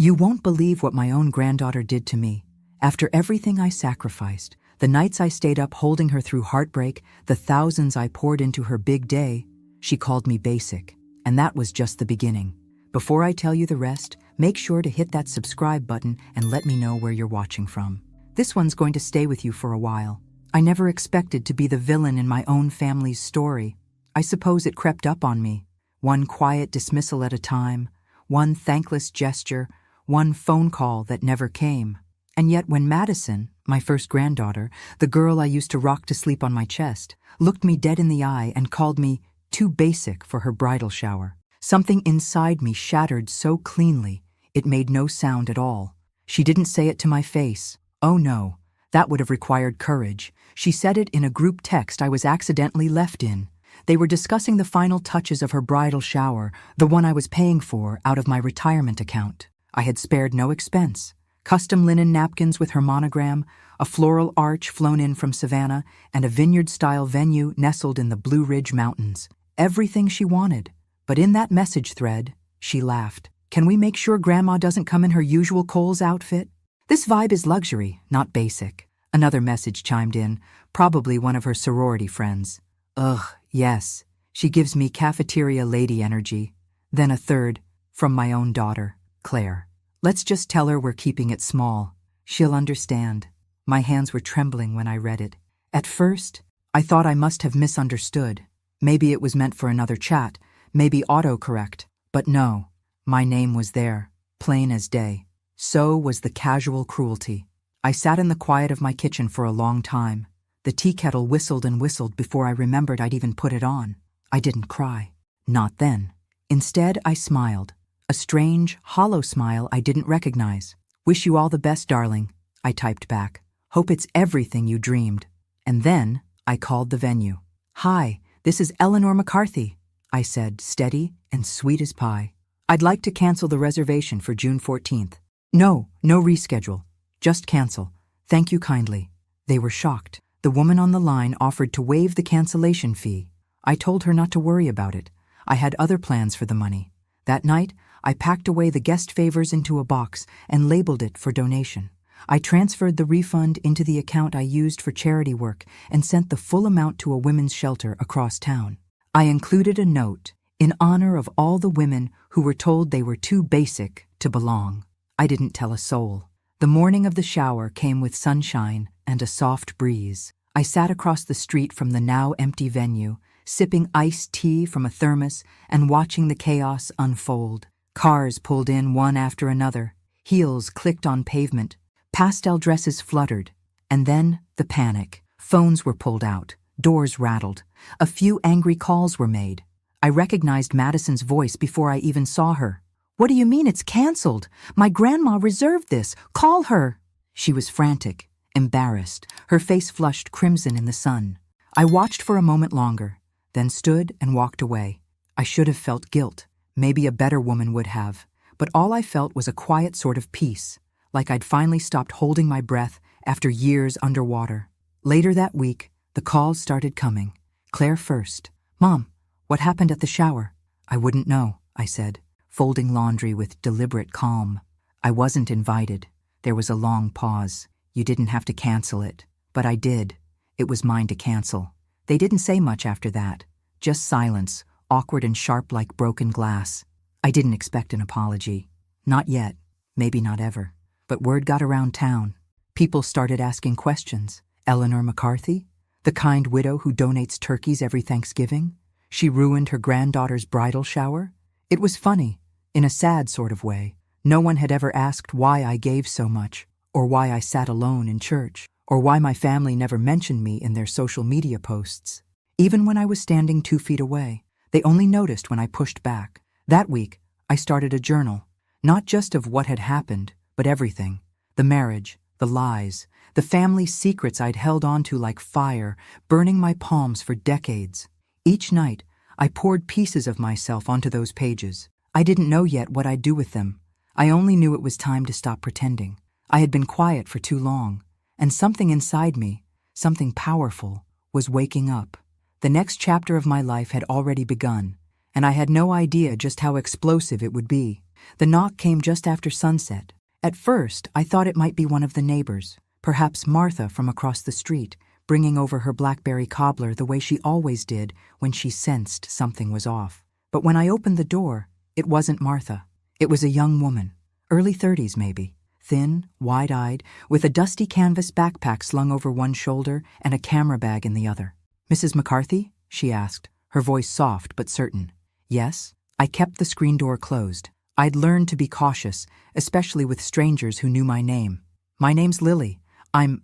You won't believe what my own granddaughter did to me. After everything I sacrificed, the nights I stayed up holding her through heartbreak, the thousands I poured into her big day, she called me basic. And that was just the beginning. Before I tell you the rest, make sure to hit that subscribe button and let me know where you're watching from. This one's going to stay with you for a while. I never expected to be the villain in my own family's story. I suppose it crept up on me. One quiet dismissal at a time, one thankless gesture, one phone call that never came. And yet when Madison, my first granddaughter, the girl I used to rock to sleep on my chest, looked me dead in the eye and called me too basic for her bridal shower, something inside me shattered so cleanly, it made no sound at all. She didn't say it to my face. Oh no, that would have required courage. She said it in a group text I was accidentally left in. They were discussing the final touches of her bridal shower, the one I was paying for out of my retirement account. I had spared no expense. Custom linen napkins with her monogram, a floral arch flown in from Savannah, and a vineyard-style venue nestled in the Blue Ridge Mountains. Everything she wanted. But in that message thread, she laughed. Can we make sure Grandma doesn't come in her usual Kohl's outfit? This vibe is luxury, not basic. Another message chimed in, probably one of her sorority friends. Ugh, yes, she gives me cafeteria lady energy. Then a third, from my own daughter, Claire. Let's just tell her we're keeping it small. She'll understand. My hands were trembling when I read it. At first, I thought I must have misunderstood. Maybe it was meant for another chat, maybe autocorrect. But no, my name was there, plain as day. So was the casual cruelty. I sat in the quiet of my kitchen for a long time. The tea kettle whistled and whistled before I remembered I'd even put it on. I didn't cry. Not then. Instead, I smiled. A strange, hollow smile I didn't recognize. Wish you all the best, darling, I typed back. Hope it's everything you dreamed. And then I called the venue. Hi, this is Eleanor McCarthy, I said, steady and sweet as pie. I'd like to cancel the reservation for June 14th. No reschedule. Just cancel. Thank you kindly. They were shocked. The woman on the line offered to waive the cancellation fee. I told her not to worry about it. I had other plans for the money. That night, I packed away the guest favors into a box and labeled it for donation. I transferred the refund into the account I used for charity work and sent the full amount to a women's shelter across town. I included a note in honor of all the women who were told they were too basic to belong. I didn't tell a soul. The morning of the shower came with sunshine and a soft breeze. I sat across the street from the now empty venue, sipping iced tea from a thermos and watching the chaos unfold. Cars pulled in one after another. Heels clicked on pavement. Pastel dresses fluttered. And then the panic. Phones were pulled out. Doors rattled. A few angry calls were made. I recognized Madison's voice before I even saw her. What do you mean it's canceled? My grandma reserved this. Call her. She was frantic, embarrassed, her face flushed crimson in the sun. I watched for a moment longer, then stood and walked away. I should have felt guilt. Maybe a better woman would have. But all I felt was a quiet sort of peace, like I'd finally stopped holding my breath after years underwater. Later that week, the calls started coming. Claire first. Mom, what happened at the shower? I wouldn't know, I said, folding laundry with deliberate calm. I wasn't invited. There was a long pause. You didn't have to cancel it. But I did. It was mine to cancel. They didn't say much after that. Just silence, awkward and sharp like broken glass. I didn't expect an apology. Not yet. Maybe not ever. But word got around town. People started asking questions. Eleanor McCarthy? The kind widow who donates turkeys every Thanksgiving? She ruined her granddaughter's bridal shower? It was funny, in a sad sort of way. No one had ever asked why I gave so much, or why I sat alone in church, or why my family never mentioned me in their social media posts. Even when I was standing 2 feet away, they only noticed when I pushed back. That week, I started a journal, not just of what had happened, but everything. The marriage, the lies, the family secrets I'd held onto like fire, burning my palms for decades. Each night, I poured pieces of myself onto those pages. I didn't know yet what I'd do with them. I only knew it was time to stop pretending. I had been quiet for too long, and something inside me, something powerful, was waking up. The next chapter of my life had already begun, and I had no idea just how explosive it would be. The knock came just after sunset. At first, I thought it might be one of the neighbors, perhaps Martha from across the street, bringing over her blackberry cobbler the way she always did when she sensed something was off. But when I opened the door, it wasn't Martha. It was a young woman, early 30s maybe, thin, wide-eyed, with a dusty canvas backpack slung over one shoulder and a camera bag in the other. "Mrs. McCarthy?" she asked, her voice soft but certain. "Yes." I kept the screen door closed. I'd learned to be cautious, especially with strangers who knew my name. "My name's Lily. I'm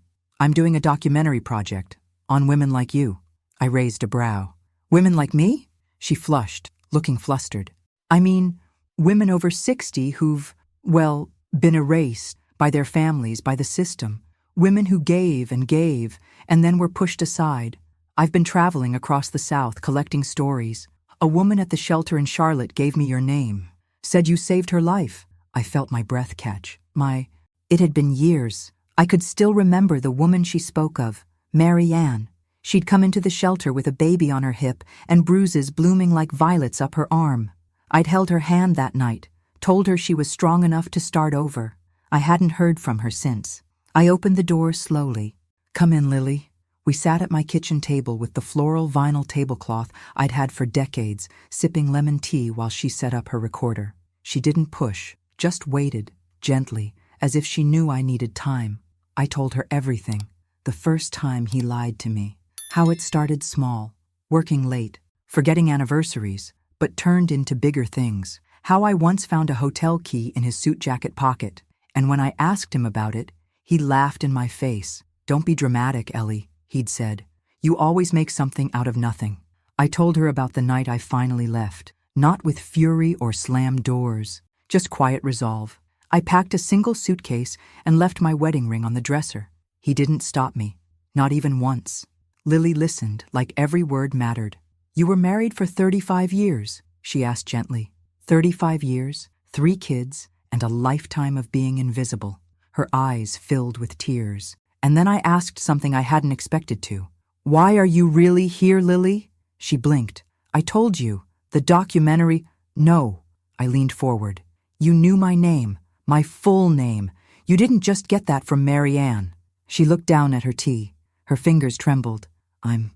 doing a documentary project on women like you." I raised a brow. "Women like me?" She flushed, looking flustered. "I mean, women over 60 who've, well, been erased by their families, by the system. Women who gave and then were pushed aside. I've been traveling across the South collecting stories. A woman at the shelter in Charlotte gave me your name. Said you saved her life." I felt my breath catch. It had been years. I could still remember the woman she spoke of, Mary Ann. She'd come into the shelter with a baby on her hip and bruises blooming like violets up her arm. I'd held her hand that night, told her she was strong enough to start over. I hadn't heard from her since. I opened the door slowly. "Come in, Lily." We sat at my kitchen table with the floral vinyl tablecloth I'd had for decades, sipping lemon tea while she set up her recorder. She didn't push, just waited, gently, as if she knew I needed time. I told her everything. The first time he lied to me. How it started small, working late, forgetting anniversaries, but turned into bigger things. How I once found a hotel key in his suit jacket pocket, and when I asked him about it, he laughed in my face. "Don't be dramatic, Ellie," he'd said. "You always make something out of nothing." I told her about the night I finally left, not with fury or slammed doors, just quiet resolve. I packed a single suitcase and left my wedding ring on the dresser. He didn't stop me, not even once. Lily listened, like every word mattered. "You were married for 35 years, she asked gently. 35 years, 3 kids, and a lifetime of being invisible." Her eyes filled with tears. And then I asked something I hadn't expected to. "Why are you really here, Lily?" She blinked. "I told you, the documentary—" "No." I leaned forward. "You knew my name, my full name. You didn't just get that from Mary Ann." She looked down at her tea. Her fingers trembled. I'm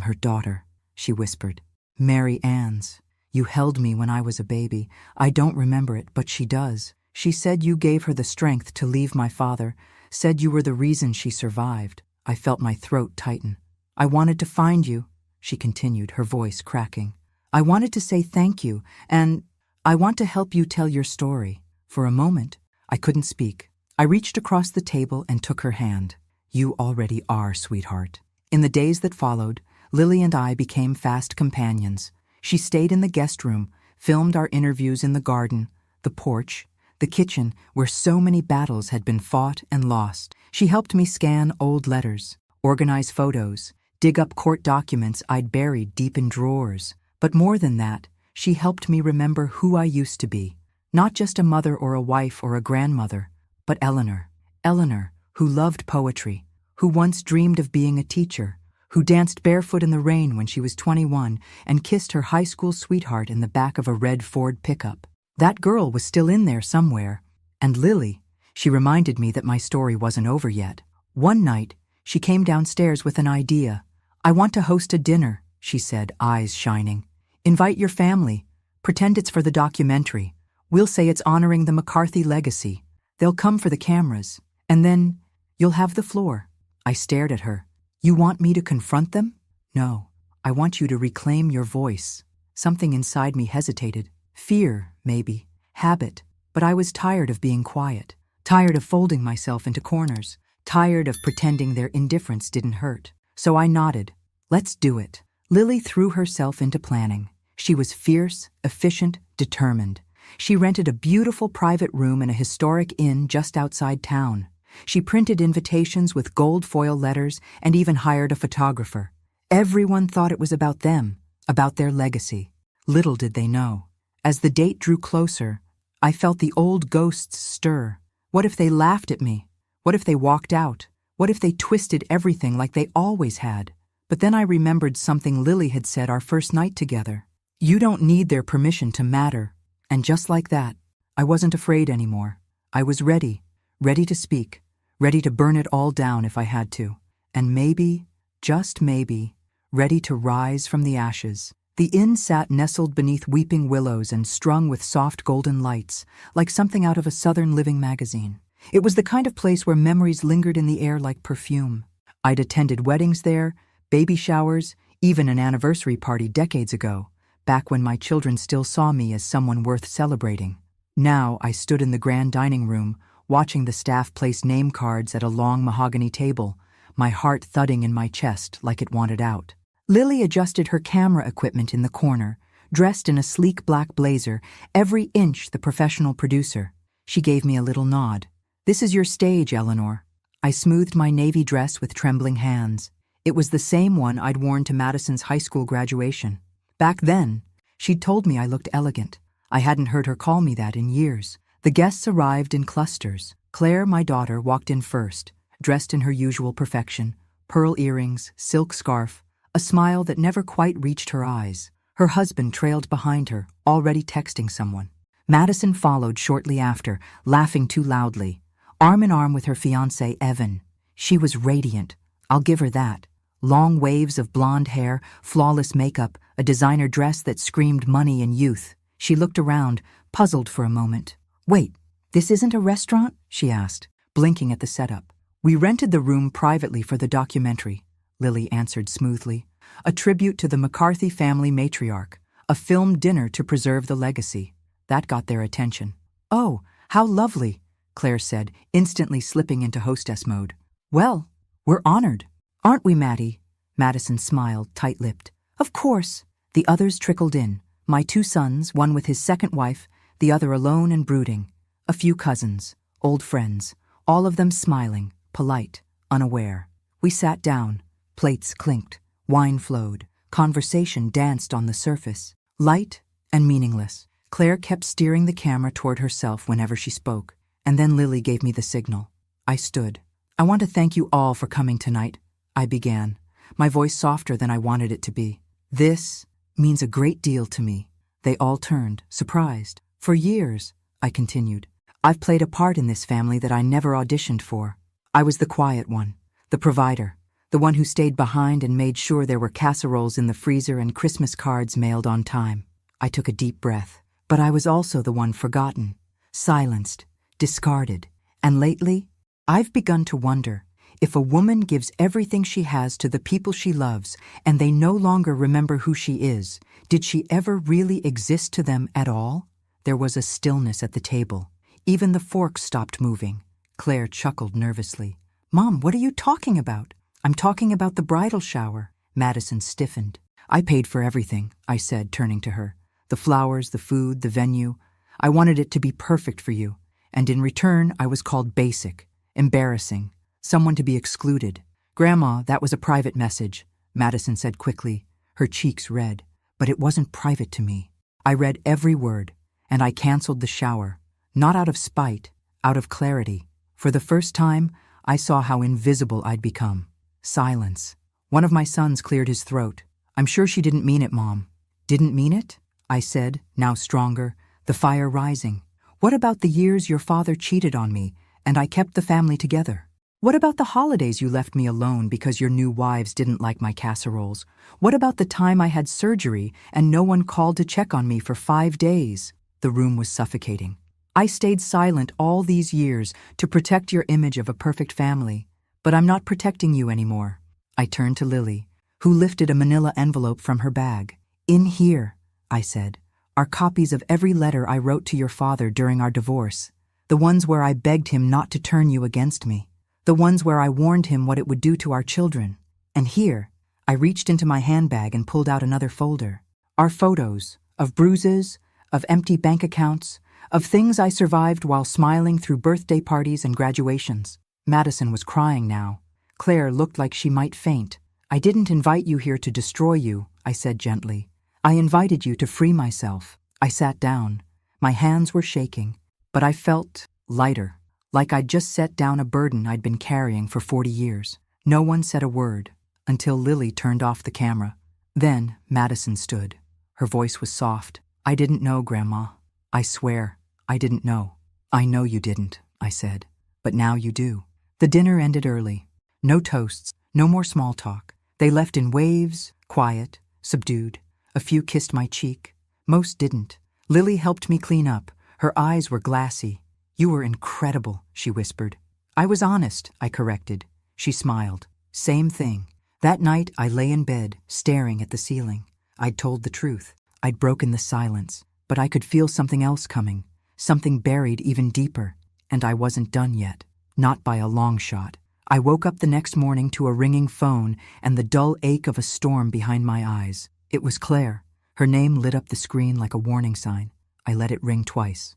her daughter," she whispered. "Mary Ann's. You held me when I was a baby. I don't remember it, but she does. She said you gave her the strength to leave my father, said you were the reason she survived." I felt my throat tighten. "I wanted to find you," she continued, her voice cracking. "I wanted to say thank you, and I want to help you tell your story." For a moment, I couldn't speak. I reached across the table and took her hand. "You already are, sweetheart." In the days that followed, Lily and I became fast companions. She stayed in the guest room, filmed our interviews in the garden, the porch, the kitchen where so many battles had been fought and lost. She helped me scan old letters, organize photos, dig up court documents I'd buried deep in drawers. But more than that, she helped me remember who I used to be. Not just a mother or a wife or a grandmother, but Eleanor. Eleanor, who loved poetry, who once dreamed of being a teacher, who danced barefoot in the rain when she was 21 and kissed her high school sweetheart in the back of a red Ford pickup. That girl was still in there somewhere. And Lily, she reminded me that my story wasn't over yet. One night, she came downstairs with an idea. "I want to host a dinner," she said, eyes shining. "Invite your family. Pretend it's for the documentary. We'll say it's honoring the McCarthy legacy. They'll come for the cameras. And then you'll have the floor." I stared at her. "You want me to confront them?" "No, I want you to reclaim your voice." Something inside me hesitated. Fear, maybe. Habit. But I was tired of being quiet. Tired of folding myself into corners. Tired of pretending their indifference didn't hurt. So I nodded. "Let's do it." Lily threw herself into planning. She was fierce, efficient, determined. She rented a beautiful private room in a historic inn just outside town. She printed invitations with gold foil letters and even hired a photographer. Everyone thought it was about them, about their legacy. Little did they know. As the date drew closer, I felt the old ghosts stir. What if they laughed at me? What if they walked out? What if they twisted everything like they always had? But then I remembered something Lily had said our first night together. "You don't need their permission to matter." And just like that, I wasn't afraid anymore. I was ready, ready to speak, ready to burn it all down if I had to. And maybe, just maybe, ready to rise from the ashes. The inn sat nestled beneath weeping willows and strung with soft golden lights, like something out of a Southern Living magazine. It was the kind of place where memories lingered in the air like perfume. I'd attended weddings there, baby showers, even an anniversary party decades ago, back when my children still saw me as someone worth celebrating. Now I stood in the grand dining room, watching the staff place name cards at a long mahogany table, my heart thudding in my chest like it wanted out. Lily adjusted her camera equipment in the corner, dressed in a sleek black blazer, every inch the professional producer. She gave me a little nod. "This is your stage, Eleanor." I smoothed my navy dress with trembling hands. It was the same one I'd worn to Madison's high school graduation. Back then, she'd told me I looked elegant. I hadn't heard her call me that in years. The guests arrived in clusters. Claire, my daughter, walked in first, dressed in her usual perfection, pearl earrings, silk scarf, a smile that never quite reached her eyes. Her husband trailed behind her, already texting someone. Madison followed shortly after, laughing too loudly, arm in arm with her fiancé, Evan. She was radiant. I'll give her that. Long waves of blonde hair, flawless makeup, a designer dress that screamed money and youth. She looked around, puzzled for a moment. "Wait, this isn't a restaurant?" she asked, blinking at the setup. "We rented the room privately for the documentary," Lily answered smoothly. "A tribute to the McCarthy family matriarch, a filmed dinner to preserve the legacy." That got their attention. "Oh, how lovely," Claire said, instantly slipping into hostess mode. "Well, we're honored. Aren't we, Maddie?" Madison smiled, tight-lipped. "Of course." The others trickled in. My 2 sons, one with his second wife, the other alone and brooding. A few cousins, old friends, all of them smiling, polite, unaware. We sat down. Plates clinked. Wine flowed. Conversation danced on the surface. Light and meaningless. Claire kept steering the camera toward herself whenever she spoke. And then Lily gave me the signal. I stood. "I want to thank you all for coming tonight," I began, my voice softer than I wanted it to be. "This means a great deal to me." They all turned, surprised. "For years," I continued, "I've played a part in this family that I never auditioned for. I was the quiet one, the provider, the one who stayed behind and made sure there were casseroles in the freezer and Christmas cards mailed on time." I took a deep breath. "But I was also the one forgotten, silenced, discarded. And lately, I've begun to wonder, if a woman gives everything she has to the people she loves and they no longer remember who she is, did she ever really exist to them at all?" There was a stillness at the table. Even the forks stopped moving. Claire chuckled nervously. "Mom, what are you talking about?" "I'm talking about the bridal shower." Madison stiffened. "I paid for everything," I said, turning to her. "The flowers, the food, the venue. I wanted it to be perfect for you. And in return, I was called basic, embarrassing, someone to be excluded." "Grandma, that was a private message," Madison said quickly, her cheeks red. "But it wasn't private to me. I read every word, and I canceled the shower. Not out of spite, out of clarity. For the first time, I saw how invisible I'd become." Silence. One of my sons cleared his throat. "I'm sure she didn't mean it, Mom." "Didn't mean it?" I said, now stronger, the fire rising. "What about the years your father cheated on me, and I kept the family together? What about the holidays you left me alone because your new wives didn't like my casseroles? What about the time I had surgery and no one called to check on me for 5 days?" The room was suffocating. "I stayed silent all these years to protect your image of a perfect family, but I'm not protecting you anymore." I turned to Lily, who lifted a manila envelope from her bag. "In here," I said, "are copies of every letter I wrote to your father during our divorce. The ones where I begged him not to turn you against me. The ones where I warned him what it would do to our children. And here," I reached into my handbag and pulled out another folder, "are photos of bruises, of empty bank accounts, of things I survived while smiling through birthday parties and graduations." Madison was crying now. Claire looked like she might faint. "I didn't invite you here to destroy you," I said gently. "I invited you to free myself." I sat down. My hands were shaking, but I felt lighter, like I'd just set down a burden I'd been carrying for 40 years. No one said a word, until Lily turned off the camera. Then Madison stood. Her voice was soft. "I didn't know, Grandma. I swear, I didn't know. I know you didn't, I said. But now you do. The dinner ended early. No toasts, no more small talk. They left in waves, quiet, subdued. A few kissed my cheek. Most didn't. Lily helped me clean up. Her eyes were glassy. You were incredible, she whispered. I was honest, I corrected. She smiled. Same thing. That night I lay in bed, staring at the ceiling. I'd told the truth. I'd broken the silence. But I could feel something else coming. Something buried even deeper. And I wasn't done yet. Not by a long shot. I woke up the next morning to a ringing phone and the dull ache of a storm behind my eyes. It was Claire. Her name lit up the screen like a warning sign. I let it ring twice.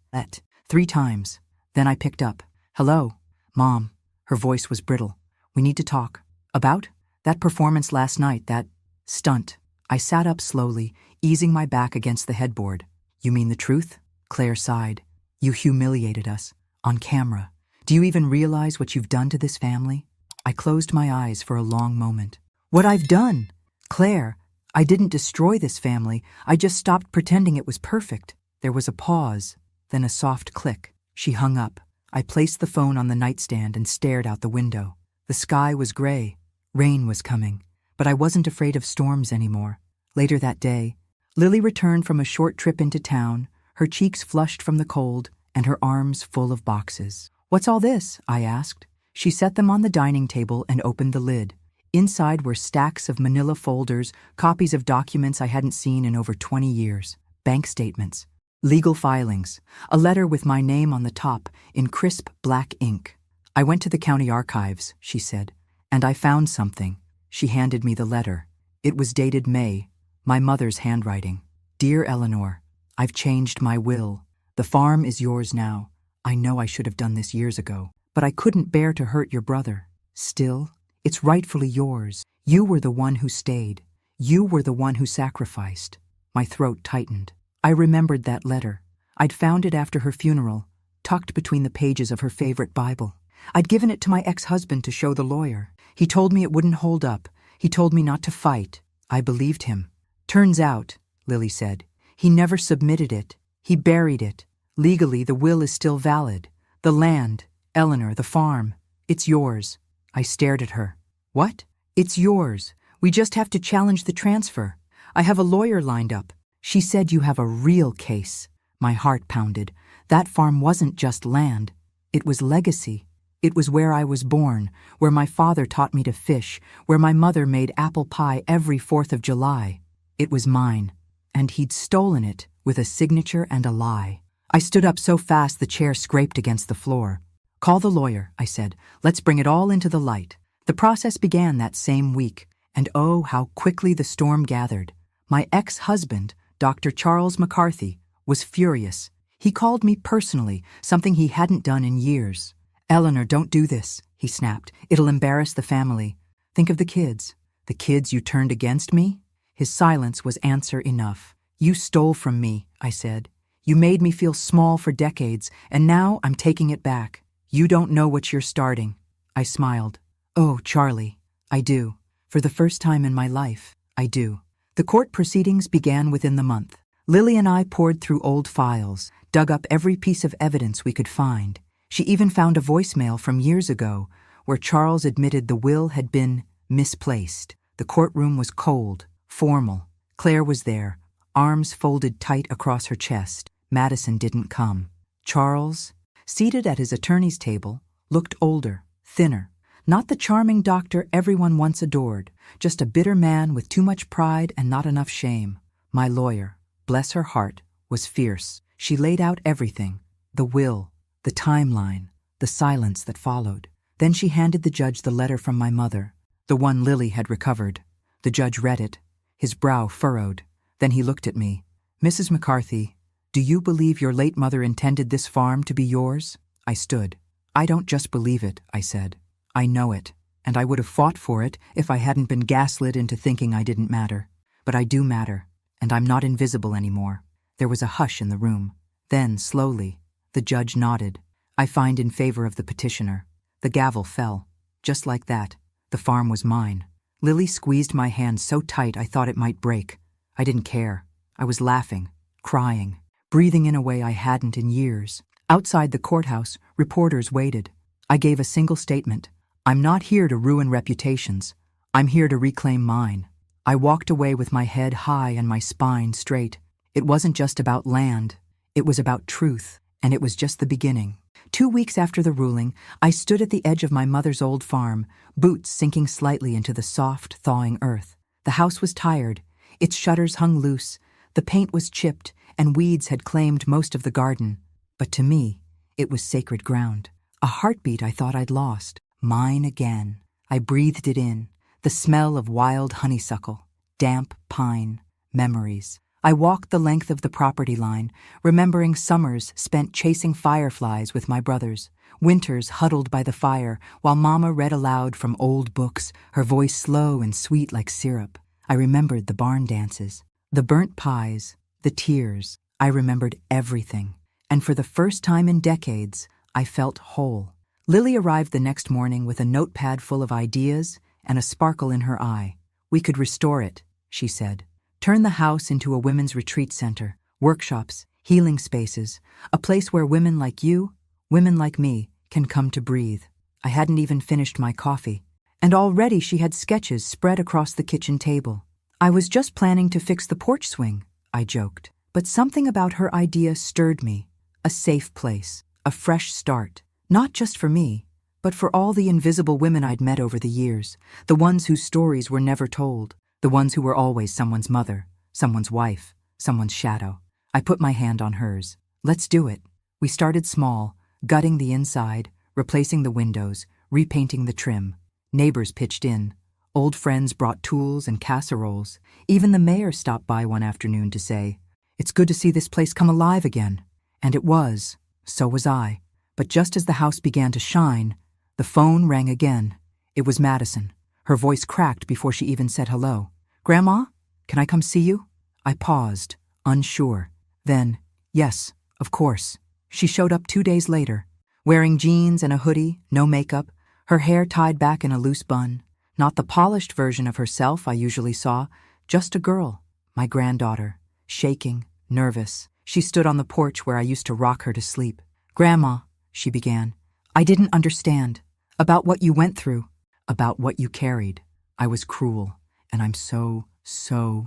3 times. Then I picked up. Hello, Mom. Her voice was brittle. We need to talk. About? That performance last night, that stunt. I sat up slowly, easing my back against the headboard. You mean the truth? Claire sighed. You humiliated us. On camera. Do you even realize what you've done to this family? I closed my eyes for a long moment. What I've done? Claire, I didn't destroy this family. I just stopped pretending it was perfect. There was a pause, then a soft click. She hung up. I placed the phone on the nightstand and stared out the window. The sky was gray. Rain was coming. But I wasn't afraid of storms anymore. Later that day, Lily returned from a short trip into town, her cheeks flushed from the cold and her arms full of boxes. What's all this? I asked. She set them on the dining table and opened the lid. Inside were stacks of manila folders, copies of documents I hadn't seen in over 20 years, bank statements, legal filings, a letter with my name on the top in crisp black ink. I went to the county archives, she said, and I found something. She handed me the letter. It was dated May, my mother's handwriting. Dear Eleanor, I've changed my will. The farm is yours now. I know I should have done this years ago, but I couldn't bear to hurt your brother. Still, it's rightfully yours. You were the one who stayed. You were the one who sacrificed. My throat tightened. I remembered that letter. I'd found it after her funeral, tucked between the pages of her favorite Bible. I'd given it to my ex-husband to show the lawyer. He told me it wouldn't hold up. He told me not to fight. I believed him. Turns out, Lily said, he never submitted it. He buried it. Legally, the will is still valid. The land, Eleanor, the farm, it's yours. I stared at her. What? It's yours. We just have to challenge the transfer. I have a lawyer lined up. She said you have a real case. My heart pounded. That farm wasn't just land. It was legacy. It was where I was born, where my father taught me to fish, where my mother made apple pie every 4th of July. It was mine. And he'd stolen it with a signature and a lie. I stood up so fast the chair scraped against the floor. Call the lawyer, I said. Let's bring it all into the light. The process began that same week, and oh, how quickly the storm gathered. My ex-husband, Dr. Charles McCarthy, was furious. He called me personally, something he hadn't done in years. Eleanor, don't do this, he snapped. It'll embarrass the family. Think of the kids. The kids you turned against me? His silence was answer enough. You stole from me, I said. You made me feel small for decades, and now I'm taking it back. You don't know what you're starting. I smiled. Oh, Charlie, I do. For the first time in my life, I do. The court proceedings began within the month. Lily and I pored through old files, dug up every piece of evidence we could find. She even found a voicemail from years ago where Charles admitted the will had been misplaced. The courtroom was cold, formal. Claire was there, arms folded tight across her chest. Madison didn't come. Charles, seated at his attorney's table, looked older, thinner. Not the charming doctor everyone once adored, just a bitter man with too much pride and not enough shame. My lawyer, bless her heart, was fierce. She laid out everything, the will, the timeline, the silence that followed. Then she handed the judge the letter from my mother, the one Lily had recovered. The judge read it, his brow furrowed. Then he looked at me. Mrs. McCarthy, do you believe your late mother intended this farm to be yours? I stood. I don't just believe it, I said. I know it, and I would have fought for it if I hadn't been gaslit into thinking I didn't matter. But I do matter, and I'm not invisible anymore. There was a hush in the room. Then, slowly, the judge nodded. I find in favor of the petitioner. The gavel fell. Just like that, the farm was mine. Lily squeezed my hand so tight I thought it might break. I didn't care. I was laughing, crying, breathing in a way I hadn't in years. Outside the courthouse, reporters waited. I gave a single statement. I'm not here to ruin reputations. I'm here to reclaim mine. I walked away with my head high and my spine straight. It wasn't just about land. It was about truth, and it was just the beginning. 2 weeks after the ruling, I stood at the edge of my mother's old farm, boots sinking slightly into the soft, thawing earth. The house was tired. Its shutters hung loose. The paint was chipped, and weeds had claimed most of the garden. But to me, it was sacred ground. A heartbeat I thought I'd lost. Mine again. I breathed it in. The smell of wild honeysuckle, damp pine, memories. I walked the length of the property line, remembering summers spent chasing fireflies with my brothers, winters huddled by the fire while Mama read aloud from old books, her voice slow and sweet like syrup. I remembered the barn dances, the burnt pies, the tears. I remembered everything. And for the first time in decades, I felt whole. Lily arrived the next morning with a notepad full of ideas and a sparkle in her eye. We could restore it, she said. Turn the house into a women's retreat center, workshops, healing spaces, a place where women like you, women like me, can come to breathe. I hadn't even finished my coffee, and already she had sketches spread across the kitchen table. I was just planning to fix the porch swing, I joked. But something about her idea stirred me. A safe place, a fresh start, not just for me, but for all the invisible women I'd met over the years, the ones whose stories were never told, the ones who were always someone's mother, someone's wife, someone's shadow. I put my hand on hers. Let's do it. We started small, gutting the inside, replacing the windows, repainting the trim. Neighbors pitched in. Old friends brought tools and casseroles. Even the mayor stopped by one afternoon to say, "It's good to see this place come alive again." And it was. So was I. But just as the house began to shine, the phone rang again. It was Madison. Her voice cracked before she even said hello. "Grandma, can I come see you?" I paused, unsure. Then, yes, of course. She showed up 2 days later, wearing jeans and a hoodie, no makeup, her hair tied back in a loose bun. Not the polished version of herself I usually saw, just a girl, my granddaughter, shaking, nervous. She stood on the porch where I used to rock her to sleep. "Grandma," she began, "I didn't understand. About what you went through. About what you carried. I was cruel, and I'm so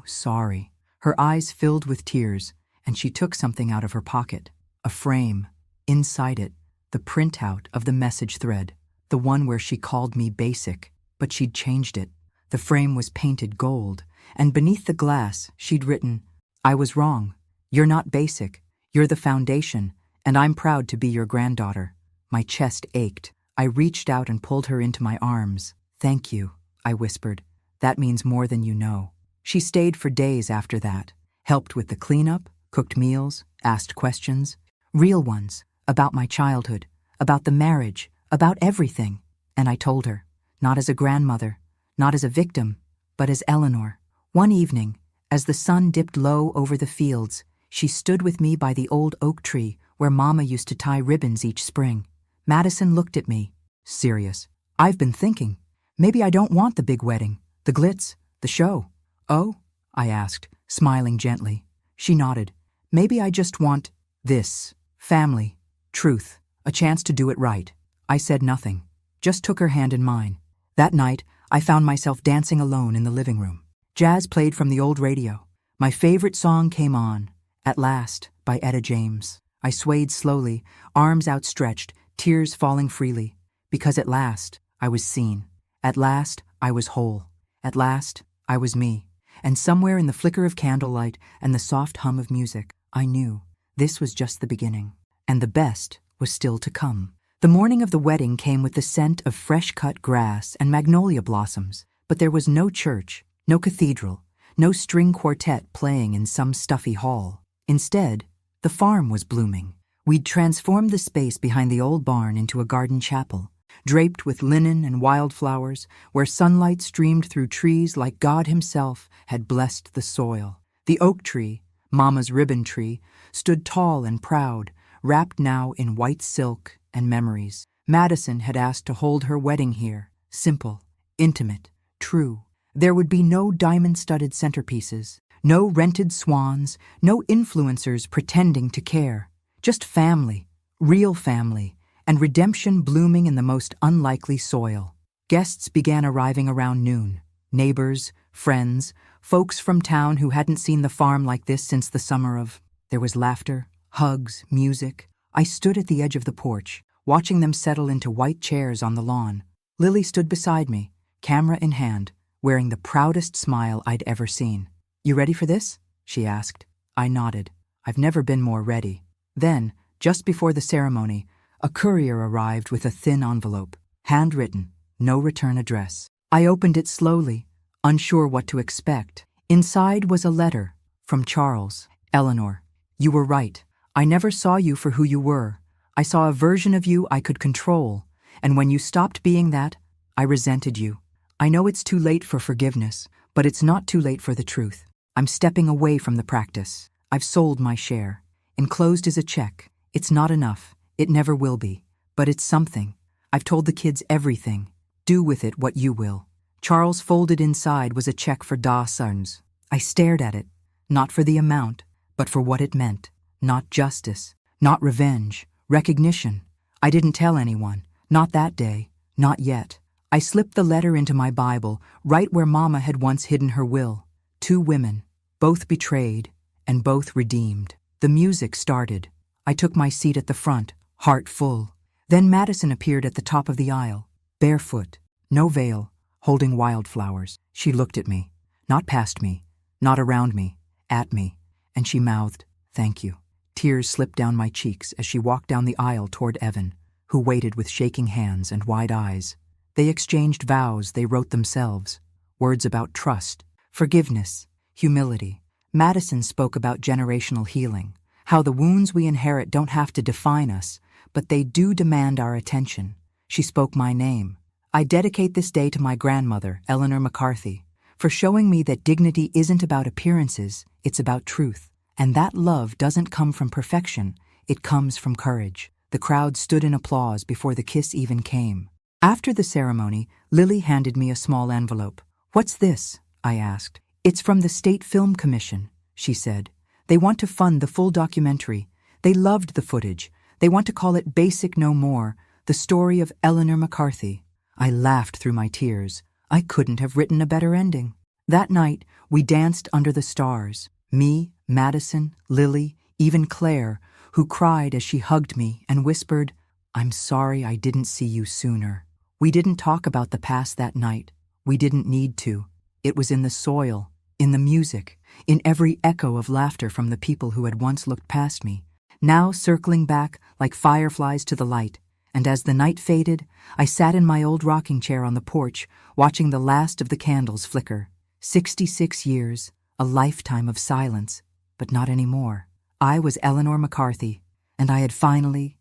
sorry." Her eyes filled with tears, and she took something out of her pocket. A frame. Inside it, the printout of the message thread. The one where she called me basic, but she'd changed it. The frame was painted gold, and beneath the glass, she'd written, "I was wrong. You're not basic. You're the foundation, and I'm proud to be your granddaughter." My chest ached. I reached out and pulled her into my arms. "Thank you," I whispered. "That means more than you know." She stayed for days after that, helped with the cleanup, cooked meals, asked questions, real ones, about my childhood, about the marriage, about everything. And I told her, not as a grandmother, not as a victim, but as Eleanor. One evening, as the sun dipped low over the fields, she stood with me by the old oak tree where Mama used to tie ribbons each spring. Madison looked at me, serious. "I've been thinking, maybe I don't want the big wedding, the glitz, the show." "Oh?" I asked, smiling gently. She nodded. "Maybe I just want this. Family, truth, a chance to do it right." I said nothing, just took her hand in mine. That night, I found myself dancing alone in the living room. Jazz played from the old radio. My favorite song came on, At Last, by Etta James. I swayed slowly, arms outstretched, tears falling freely, because at last, I was seen. At last, I was whole. At last, I was me. And somewhere in the flicker of candlelight and the soft hum of music, I knew this was just the beginning, and the best was still to come. The morning of the wedding came with the scent of fresh-cut grass and magnolia blossoms, but there was no church, no cathedral, no string quartet playing in some stuffy hall. Instead, the farm was blooming. We'd transformed the space behind the old barn into a garden chapel, draped with linen and wildflowers, where sunlight streamed through trees like God himself had blessed the soil. The oak tree, Mama's ribbon tree, stood tall and proud, wrapped now in white silk and memories. Madison had asked to hold her wedding here, simple, intimate, true. There would be no diamond-studded centerpieces, No rented swans, no influencers pretending to care. Just family, real family, and redemption blooming in the most unlikely soil. Guests began arriving around noon. Neighbors, friends, folks from town who hadn't seen the farm like this since the summer of... There was laughter, hugs, music. I stood at the edge of the porch, watching them settle into white chairs on the lawn. Lily stood beside me, camera in hand, wearing the proudest smile I'd ever seen. "You ready for this?" she asked. I nodded. I've never been more ready. Then, just before the ceremony, a courier arrived with a thin envelope, handwritten, no return address. I opened it slowly, unsure what to expect. Inside was a letter from Charles. "Eleanor, you were right. I never saw you for who you were. I saw a version of you I could control, and when you stopped being that, I resented you. I know it's too late for forgiveness, but it's not too late for the truth. I'm stepping away from the practice. I've sold my share. Enclosed is a check. It's not enough. It never will be. But it's something. I've told the kids everything. Do with it what you will." Charles folded inside was a check for $10. I stared at it, not for the amount, but for what it meant. Not justice, not revenge, recognition. I didn't tell anyone, not that day, not yet. I slipped the letter into my Bible, right where Mama had once hidden her will. 2 women, both betrayed, and both redeemed. The music started. I took my seat at the front, heart full. Then Madison appeared at the top of the aisle, barefoot, no veil, holding wildflowers. She looked at me, not past me, not around me, at me, and she mouthed, "Thank you." Tears slipped down my cheeks as she walked down the aisle toward Evan, who waited with shaking hands and wide eyes. They exchanged vows they wrote themselves, words about trust, forgiveness, humility. Madison spoke about generational healing, how the wounds we inherit don't have to define us, but they do demand our attention. She spoke my name. I dedicate this day to my grandmother, Eleanor McCarthy, for showing me that dignity isn't about appearances, it's about truth. And that love doesn't come from perfection, it comes from courage. The crowd stood in applause before the kiss even came. After the ceremony, Lily handed me a small envelope. "What's this?" I asked. "It's from the State Film Commission," she said. "They want to fund the full documentary. They loved the footage. They want to call it Basic No More, the story of Eleanor McCarthy." I laughed through my tears. I couldn't have written a better ending. That night, we danced under the stars. Me, Madison, Lily, even Claire, who cried as she hugged me and whispered, "I'm sorry I didn't see you sooner." We didn't talk about the past that night. We didn't need to. It was in the soil, in the music, in every echo of laughter from the people who had once looked past me, now circling back like fireflies to the light. And as the night faded, I sat in my old rocking chair on the porch, watching the last of the candles flicker. 66 years, a lifetime of silence, but not anymore. I was Eleanor McCarthy, and I had finally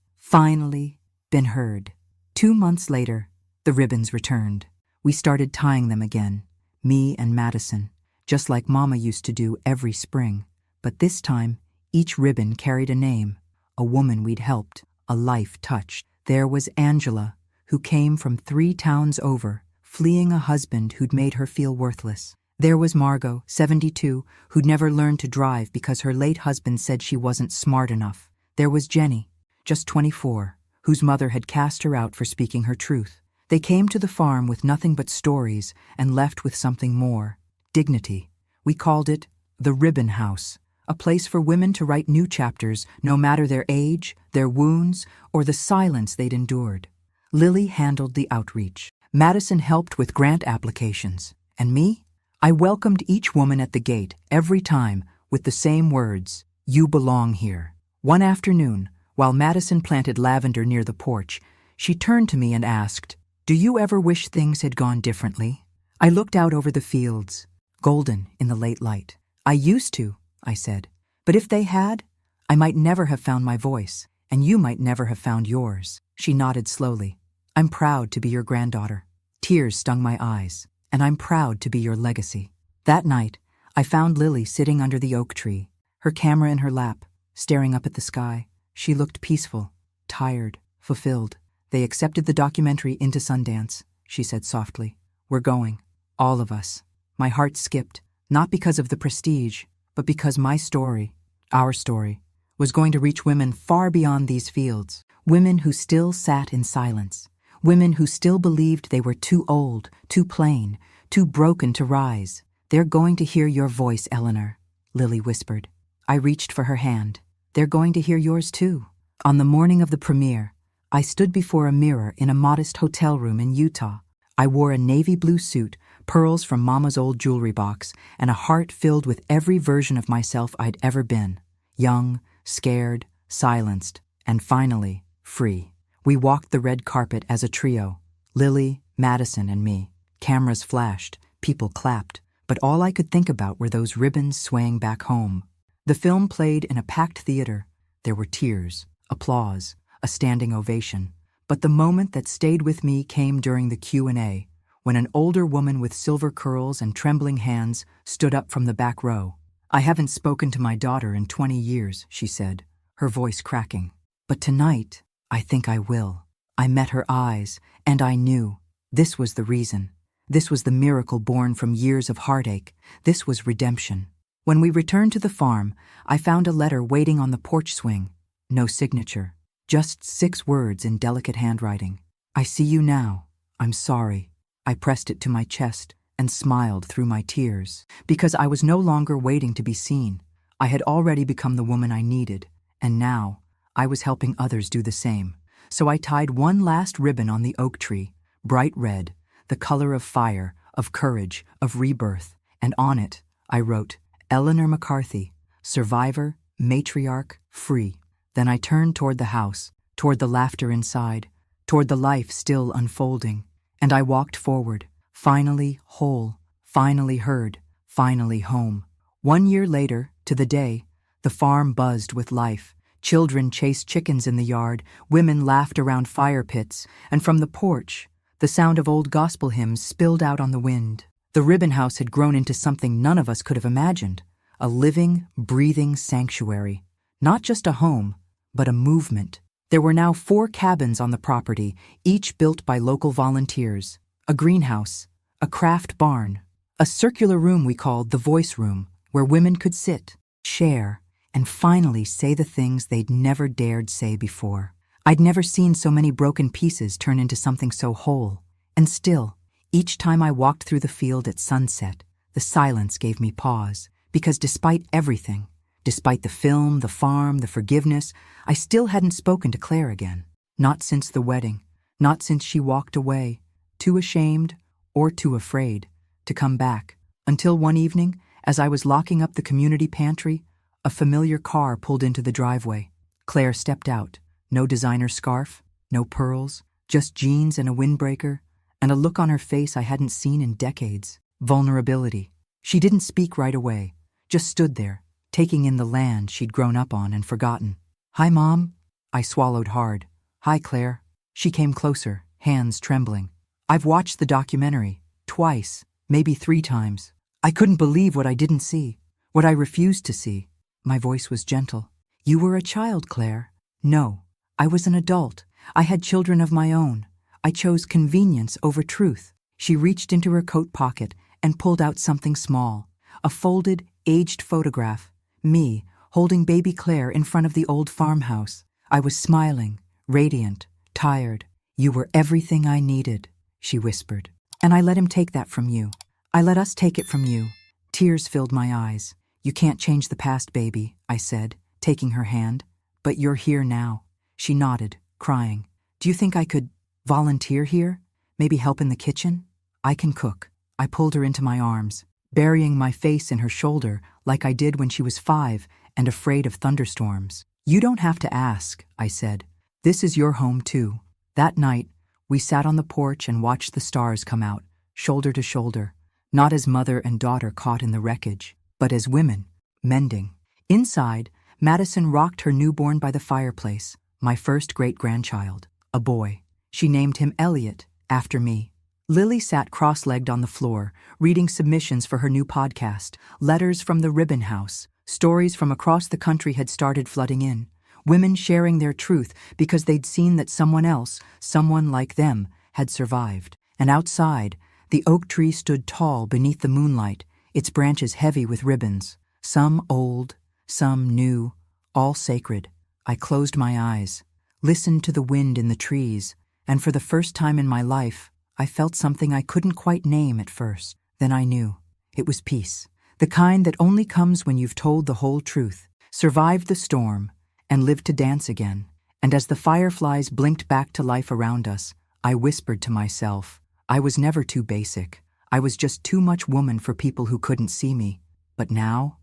been heard. 2 months later, the ribbons returned. We started tying them again, me and Madison, just like Mama used to do every spring. But this time, each ribbon carried a name, a woman we'd helped, a life touched. There was Angela, who came from 3 towns over, fleeing a husband who'd made her feel worthless. There was Margot, 72, who'd never learned to drive because her late husband said she wasn't smart enough. There was Jenny, just 24, whose mother had cast her out for speaking her truth. They came to the farm with nothing but stories and left with something more, dignity. We called it the Ribbon House, a place for women to write new chapters, no matter their age, their wounds, or the silence they'd endured. Lily handled the outreach. Madison helped with grant applications. And me? I welcomed each woman at the gate, every time, with the same words, "You belong here." One afternoon, while Madison planted lavender near the porch, she turned to me and asked, "Do you ever wish things had gone differently?" I looked out over the fields, golden in the late light. "I used to," I said. "But if they had, I might never have found my voice, and you might never have found yours." She nodded slowly. "I'm proud to be your granddaughter." Tears stung my eyes. "And I'm proud to be your legacy." That night, I found Lily sitting under the oak tree, her camera in her lap, staring up at the sky. She looked peaceful, tired, fulfilled. "They accepted the documentary into Sundance," she said softly. "We're going, all of us." My heart skipped, not because of the prestige, but because my story, our story, was going to reach women far beyond these fields, women who still sat in silence, women who still believed they were too old, too plain, too broken to rise. "They're going to hear your voice, Eleanor," Lily whispered. I reached for her hand. "They're going to hear yours too." On the morning of the premiere, I stood before a mirror in a modest hotel room in Utah. I wore a navy blue suit, pearls from Mama's old jewelry box, and a heart filled with every version of myself I'd ever been. Young, scared, silenced, and finally, free. We walked the red carpet as a trio, Lily, Madison, and me. Cameras flashed, people clapped, but all I could think about were those ribbons swaying back home. The film played in a packed theater. There were tears, applause, a standing ovation. But the moment that stayed with me came during the Q&A, when an older woman with silver curls and trembling hands stood up from the back row. "I haven't spoken to my daughter in 20 years, she said, her voice cracking. "But tonight, I think I will." I met her eyes, and I knew. This was the reason. This was the miracle born from years of heartache. This was redemption. When we returned to the farm, I found a letter waiting on the porch swing. No signature, just 6 words in delicate handwriting. "I see you now. I'm sorry." I pressed it to my chest and smiled through my tears, because I was no longer waiting to be seen. I had already become the woman I needed, and now I was helping others do the same. So I tied one last ribbon on the oak tree, bright red, the color of fire, of courage, of rebirth, and on it I wrote, "Eleanor McCarthy, survivor, matriarch, free." Then I turned toward the house, toward the laughter inside, toward the life still unfolding, and I walked forward, finally whole, finally heard, finally home. 1 year later, to the day, the farm buzzed with life. Children chased chickens in the yard, women laughed around fire pits, and from the porch, the sound of old gospel hymns spilled out on the wind. The ribbon house had grown into something none of us could have imagined, a living, breathing sanctuary. Not just a home, but a movement. There were now 4 cabins on the property, each built by local volunteers. A greenhouse, a craft barn, a circular room we called the voice room, where women could sit, share, and finally say the things they'd never dared say before. I'd never seen so many broken pieces turn into something so whole. And still, each time I walked through the field at sunset, the silence gave me pause, because despite everything, despite the film, the farm, the forgiveness, I still hadn't spoken to Claire again. Not since the wedding, not since she walked away, too ashamed or too afraid to come back, until one evening, as I was locking up the community pantry, a familiar car pulled into the driveway. Claire stepped out. No designer scarf, no pearls, just jeans and a windbreaker, and a look on her face I hadn't seen in decades. Vulnerability. She didn't speak right away, just stood there, taking in the land she'd grown up on and forgotten. "Hi, Mom." I swallowed hard. "Hi, Claire." She came closer, hands trembling. "I've watched the documentary, twice, maybe 3 times. I couldn't believe what I didn't see, what I refused to see." My voice was gentle. "You were a child, Claire." "No, I was an adult. I had children of my own. I chose convenience over truth." She reached into her coat pocket and pulled out something small, a folded, aged photograph, me holding baby Claire in front of the old farmhouse. I was smiling, radiant, tired. "You were everything I needed," she whispered. "And I let him take that from you. I let us take it from you." Tears filled my eyes. "You can't change the past, baby," I said, taking her hand. "But you're here now." She nodded, crying. "Do you think I could volunteer here? Maybe help in the kitchen?" "I can cook." I pulled her into my arms, burying my face in her shoulder like I did when she was 5 and afraid of thunderstorms. "You don't have to ask," I said. "This is your home too." That night, we sat on the porch and watched the stars come out, shoulder to shoulder, not as mother and daughter caught in the wreckage, but as women, mending. Inside, Madison rocked her newborn by the fireplace, my first great-grandchild, a boy. She named him Elliot, after me. Lily sat cross-legged on the floor, reading submissions for her new podcast. Letters from the Ribbon House, stories from across the country had started flooding in. Women sharing their truth because they'd seen that someone else, someone like them, had survived. And outside, the oak tree stood tall beneath the moonlight, its branches heavy with ribbons. Some old, some new, all sacred. I closed my eyes, listened to the wind in the trees, and for the first time in my life, I felt something I couldn't quite name at first. Then I knew. It was peace. The kind that only comes when you've told the whole truth, survived the storm, and lived to dance again. And as the fireflies blinked back to life around us, I whispered to myself, I was never too basic. I was just too much woman for people who couldn't see me. But now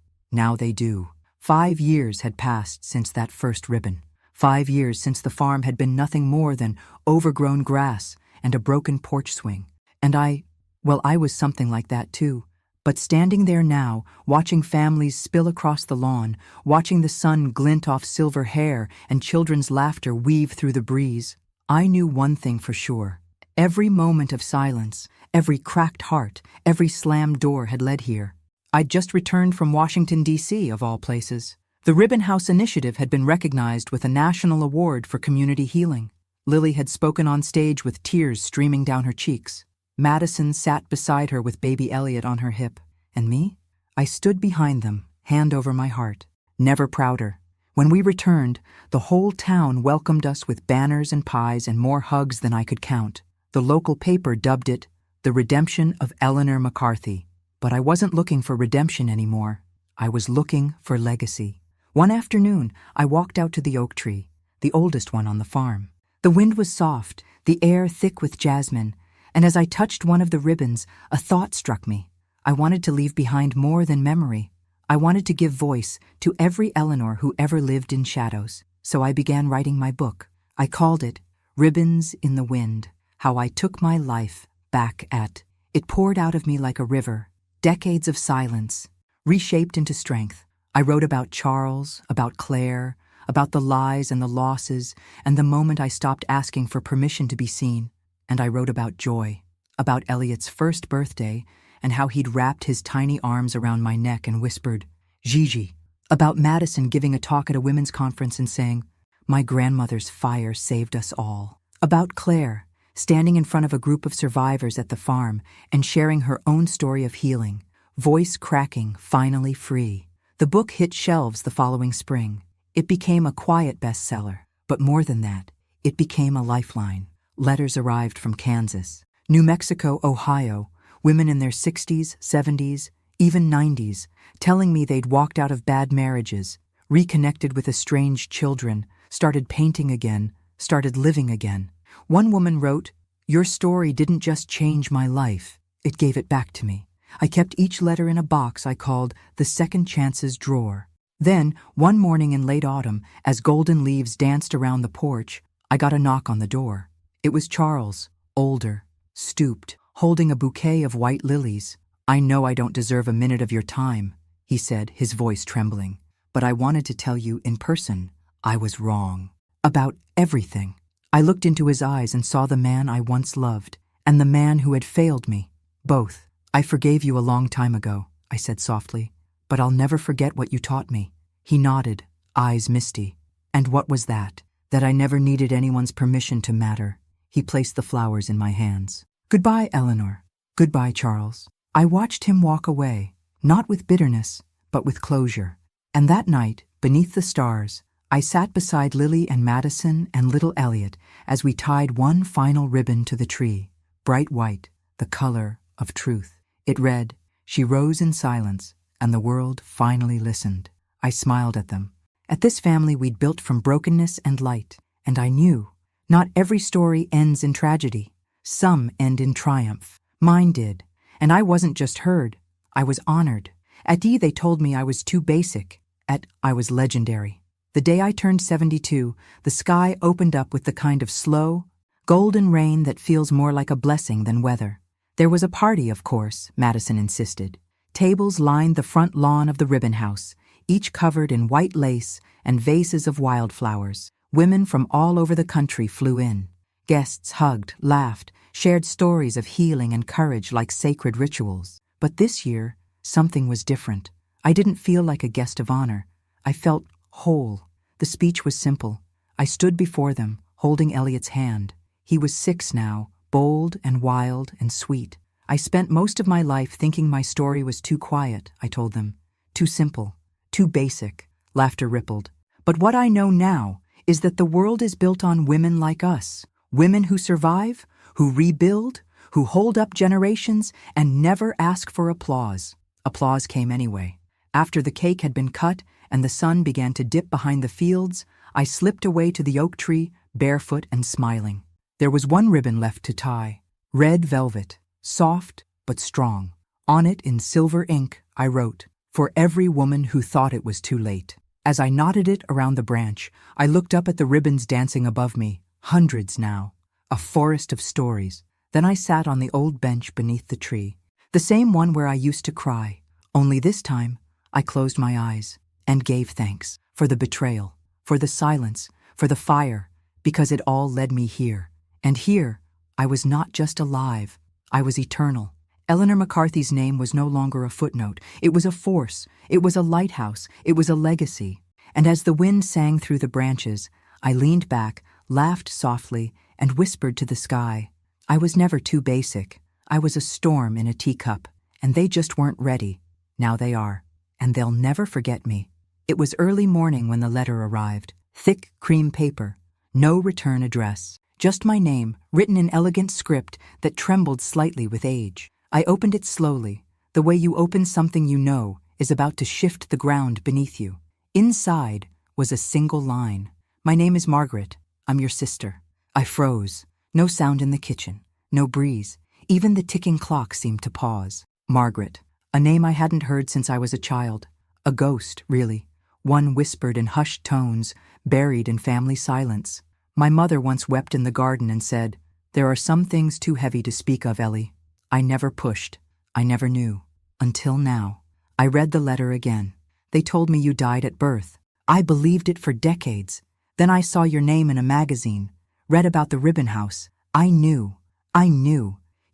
they do. 5 years had passed since that first ribbon. 5 years since the farm had been nothing more than overgrown grass and a broken porch swing. And I was something like that too. But standing there now, watching families spill across the lawn, watching the sun glint off silver hair and children's laughter weave through the breeze, I knew one thing for sure. Every moment of silence, every cracked heart, every slammed door had led here. I'd just returned from Washington, D.C., of all places. The Ribbon House Initiative had been recognized with a national award for community healing. Lily had spoken on stage with tears streaming down her cheeks. Madison sat beside her with baby Elliot on her hip. And me? I stood behind them, hand over my heart. Never prouder. When we returned, the whole town welcomed us with banners and pies and more hugs than I could count. The local paper dubbed it the redemption of Eleanor McCarthy. But I wasn't looking for redemption anymore. I was looking for legacy. One afternoon, I walked out to the oak tree, the oldest one on the farm. The wind was soft, the air thick with jasmine, and as I touched one of the ribbons, a thought struck me. I wanted to leave behind more than memory. I wanted to give voice to every Eleanor who ever lived in shadows. So I began writing my book. I called it Ribbons in the Wind, How I Took My Life Back at. It poured out of me like a river. Decades of silence, reshaped into strength. I wrote about Charles, about Claire, about the lies and the losses, and the moment I stopped asking for permission to be seen. And I wrote about joy, about Elliot's first birthday, and how he'd wrapped his tiny arms around my neck and whispered, Gigi. About Madison giving a talk at a women's conference and saying, my grandmother's fire saved us all. About Claire, standing in front of a group of survivors at the farm and sharing her own story of healing, voice cracking, finally free. The book hit shelves the following spring. It became a quiet bestseller, but more than that, it became a lifeline. Letters arrived from Kansas, New Mexico, Ohio, women in their 60s, 70s, even 90s, telling me they'd walked out of bad marriages, reconnected with estranged children, started painting again, started living again. One woman wrote, your story didn't just change my life, it gave it back to me. I kept each letter in a box I called the Second Chances drawer. Then, one morning in late autumn, as golden leaves danced around the porch, I got a knock on the door. It was Charles, older, stooped, holding a bouquet of white lilies. I know I don't deserve a minute of your time, he said, his voice trembling. But I wanted to tell you in person, I was wrong. About everything. I looked into his eyes and saw the man I once loved, and the man who had failed me. Both. I forgave you a long time ago, I said softly, but I'll never forget what you taught me. He nodded, eyes misty. And what was that? That I never needed anyone's permission to matter. He placed the flowers in my hands. Goodbye, Eleanor. Goodbye, Charles. I watched him walk away, not with bitterness, but with closure. And that night, beneath the stars, I sat beside Lily and Madison and little Elliot as we tied one final ribbon to the tree, bright white, the color of truth. It read, she rose in silence, and the world finally listened. I smiled at them. At this family we'd built from brokenness and light, and I knew, not every story ends in tragedy. Some end in triumph. Mine did, and I wasn't just heard, I was honored. At D they told me I was too basic. At I was legendary. The day I turned 72, the sky opened up with the kind of slow, golden rain that feels more like a blessing than weather. There was a party, of course, Madison insisted. Tables lined the front lawn of the Ribbon House, each covered in white lace and vases of wildflowers. Women from all over the country flew in. Guests hugged, laughed, shared stories of healing and courage like sacred rituals. But this year, something was different. I didn't feel like a guest of honor. I felt whole. The speech was simple. I stood before them, holding Elliot's hand. He was 6 now, bold and wild and sweet. I spent most of my life thinking my story was too quiet, I told them. Too simple, too basic, laughter rippled. But what I know now is that the world is built on women like us, women who survive, who rebuild, who hold up generations and never ask for applause. Applause came anyway. After the cake had been cut and the sun began to dip behind the fields, I slipped away to the oak tree, barefoot and smiling. There was one ribbon left to tie, red velvet, soft but strong. On it in silver ink I wrote, "For every woman who thought it was too late." As I knotted it around the branch, I looked up at the ribbons dancing above me, hundreds now, a forest of stories. Then I sat on the old bench beneath the tree, the same one where I used to cry. Only this time, I closed my eyes and gave thanks for the betrayal, for the silence, for the fire, because it all led me here. And here, I was not just alive, I was eternal. Eleanor McCarthy's name was no longer a footnote. It was a force. It was a lighthouse. It was a legacy. And as the wind sang through the branches, I leaned back, laughed softly, and whispered to the sky. I was never too basic. I was a storm in a teacup, and they just weren't ready. Now they are, and they'll never forget me. It was early morning when the letter arrived. Thick cream paper, no return address, just my name, written in elegant script that trembled slightly with age. I opened it slowly, the way you open something you know is about to shift the ground beneath you. Inside was a single line. "My name is Margaret. I'm your sister." I froze. No sound in the kitchen, no breeze. Even the ticking clock seemed to pause. Margaret, a name I hadn't heard since I was a child. A ghost, really. One whispered in hushed tones, buried in family silence. My mother once wept in the garden and said, "There are some things too heavy to speak of, Ellie." I never pushed. I never knew. Until now. I read the letter again. They told me you died at birth. I believed it for decades. Then I saw your name in a magazine, read about the ribbon house. I knew.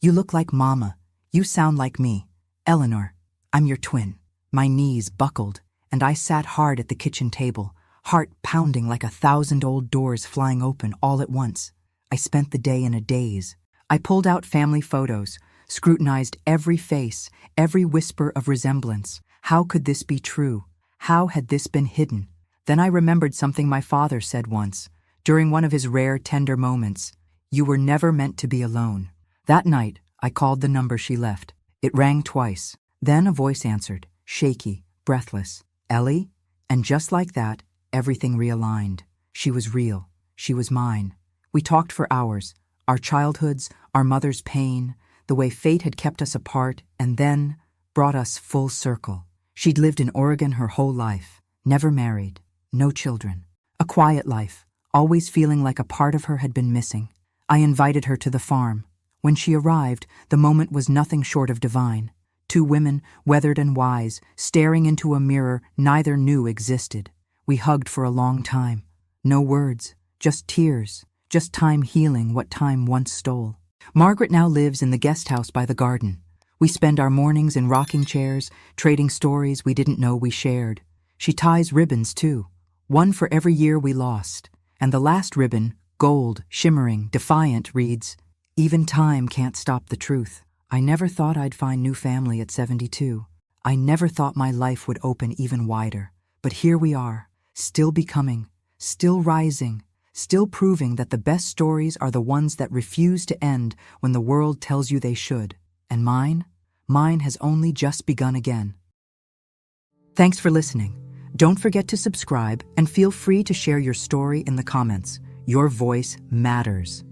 You look like Mama. You sound like me. Eleanor, I'm your twin. My knees buckled, and I sat hard at the kitchen table, heart pounding like 1,000 old doors flying open all at once. I spent the day in a daze. I pulled out family photos, scrutinized every face, every whisper of resemblance. How could this be true? How had this been hidden? Then I remembered something my father said once, during one of his rare tender moments. You were never meant to be alone. That night, I called the number she left. It rang twice. Then a voice answered, shaky, breathless. "Ellie?" And just like that, everything realigned. She was real. She was mine. We talked for hours. Our childhoods, our mother's pain, the way fate had kept us apart, and then brought us full circle. She'd lived in Oregon her whole life, never married, no children. A quiet life, always feeling like a part of her had been missing. I invited her to the farm. When she arrived, the moment was nothing short of divine. Two women, weathered and wise, staring into a mirror neither knew existed. We hugged for a long time. No words, just tears, just time healing what time once stole. Margaret now lives in the guest house by the garden. We spend our mornings in rocking chairs, trading stories we didn't know we shared. She ties ribbons, too, one for every year we lost. And the last ribbon, gold, shimmering, defiant, reads, "Even time can't stop the truth." I never thought I'd find new family at 72. I never thought my life would open even wider. But here we are, still becoming, still rising, still proving that the best stories are the ones that refuse to end when the world tells you they should. And mine has only just begun again. Thanks for listening. Don't forget to subscribe and feel free to share your story in the comments. Your voice matters.